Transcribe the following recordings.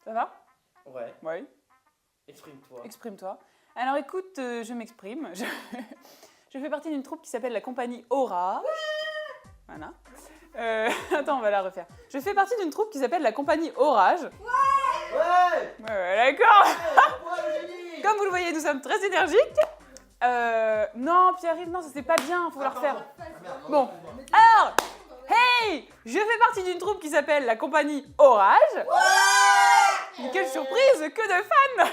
Ça va? Ouais. Oui. Exprime-toi. Exprime-toi. Alors écoute, je m'exprime. Je fais partie d'une troupe qui s'appelle la compagnie Orage. Voilà. Attends, on va la refaire. Je fais partie d'une troupe qui s'appelle la compagnie Orage. Ouais. D'accord. Ouais, Comme vous le voyez, nous sommes très énergiques. Non, Pierre-Yves, non, ça c'est pas bien, faut la refaire. Bon, alors, hey, je fais partie d'une troupe qui s'appelle la compagnie Orage. Ouais. Quelle surprise, que de fans.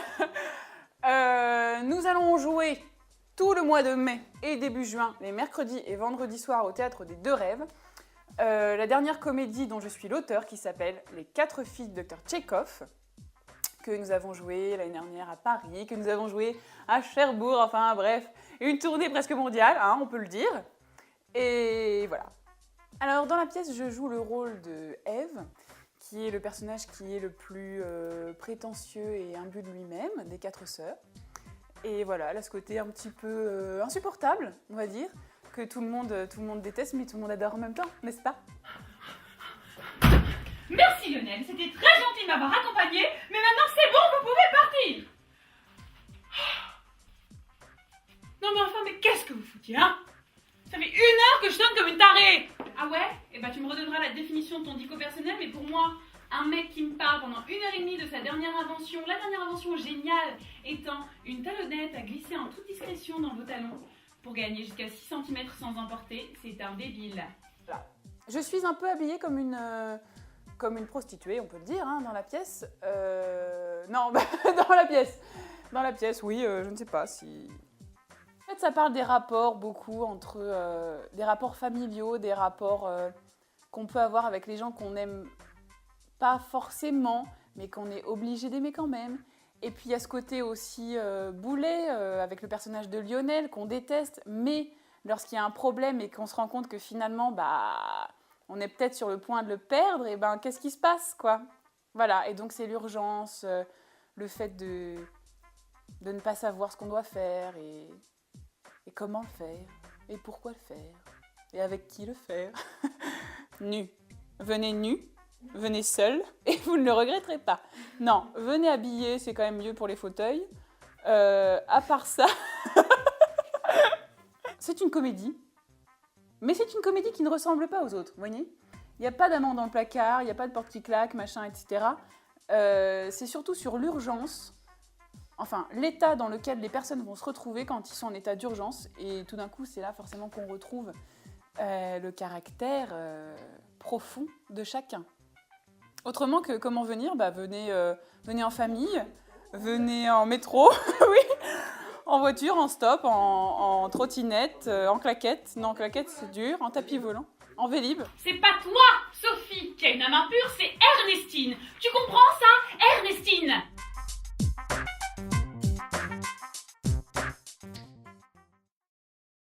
Nous allons jouer tout le mois de mai et début juin, les mercredis et vendredis soirs au Théâtre des Deux Rêves. La dernière comédie dont je suis l'auteur qui s'appelle Les 4 filles de Dr Tchekhov, que nous avons joué l'année dernière à Paris, que nous avons joué à Cherbourg, enfin bref, une tournée presque mondiale, hein, on peut le dire. Et voilà. Alors dans la pièce, je joue le rôle de Ève, qui est le personnage qui est le plus prétentieux et imbu de lui-même, des 4 sœurs. Et voilà, elle a ce côté un petit peu insupportable, on va dire, que tout le monde déteste, mais tout le monde adore en même temps, n'est-ce pas? Merci Lionel, c'était très gentil de m'avoir accompagné, mais maintenant c'est bon, vous pouvez partir. Non mais enfin, mais qu'est-ce que vous foutiez, hein? Ça fait 1 heure que je sonne comme une tarée. Ah ouais? Eh ben tu me redonneras la définition de ton dico personnel, mais pour moi, un mec qui me parle pendant 1h30 de sa dernière invention, la dernière invention géniale étant une talonnette à glisser en toute discrétion dans vos talons pour gagner jusqu'à 6 cm sans emporter, c'est un débile. Voilà. Je suis un peu habillée comme une prostituée, on peut le dire, hein, dans la pièce. Non, dans la pièce. Dans la pièce, oui, je ne sais pas si... En fait, ça parle des rapports beaucoup entre... des rapports familiaux, des rapports qu'on peut avoir avec les gens qu'on n'aime pas forcément, mais qu'on est obligé d'aimer quand même. Et puis, il y a ce côté aussi boulet, avec le personnage de Lionel, qu'on déteste, mais lorsqu'il y a un problème et qu'on se rend compte que finalement, on est peut-être sur le point de le perdre, et qu'est-ce qui se passe, quoi? Voilà, et donc c'est l'urgence, le fait de ne pas savoir ce qu'on doit faire, et comment le faire, et pourquoi le faire, et avec qui le faire. Nu. Venez nu, venez seul, et vous ne le regretterez pas. Non, venez habillé, c'est quand même mieux pour les fauteuils. À part ça, c'est une comédie. Mais c'est une comédie qui ne ressemble pas aux autres, vous voyez? Il n'y a pas d'amant dans le placard, il n'y a pas de porte qui claque, machin, etc. C'est surtout sur l'urgence, enfin l'état dans lequel les personnes vont se retrouver quand ils sont en état d'urgence. Et tout d'un coup, c'est là forcément qu'on retrouve le caractère profond de chacun. Autrement que comment venir? Venez en famille, venez en métro, oui. En voiture, en stop, en trottinette, en claquette. Non, en claquette, c'est dur. En tapis volant. En Vélib. C'est pas toi, Sophie, qui a une âme impure, c'est Ernestine. Tu comprends?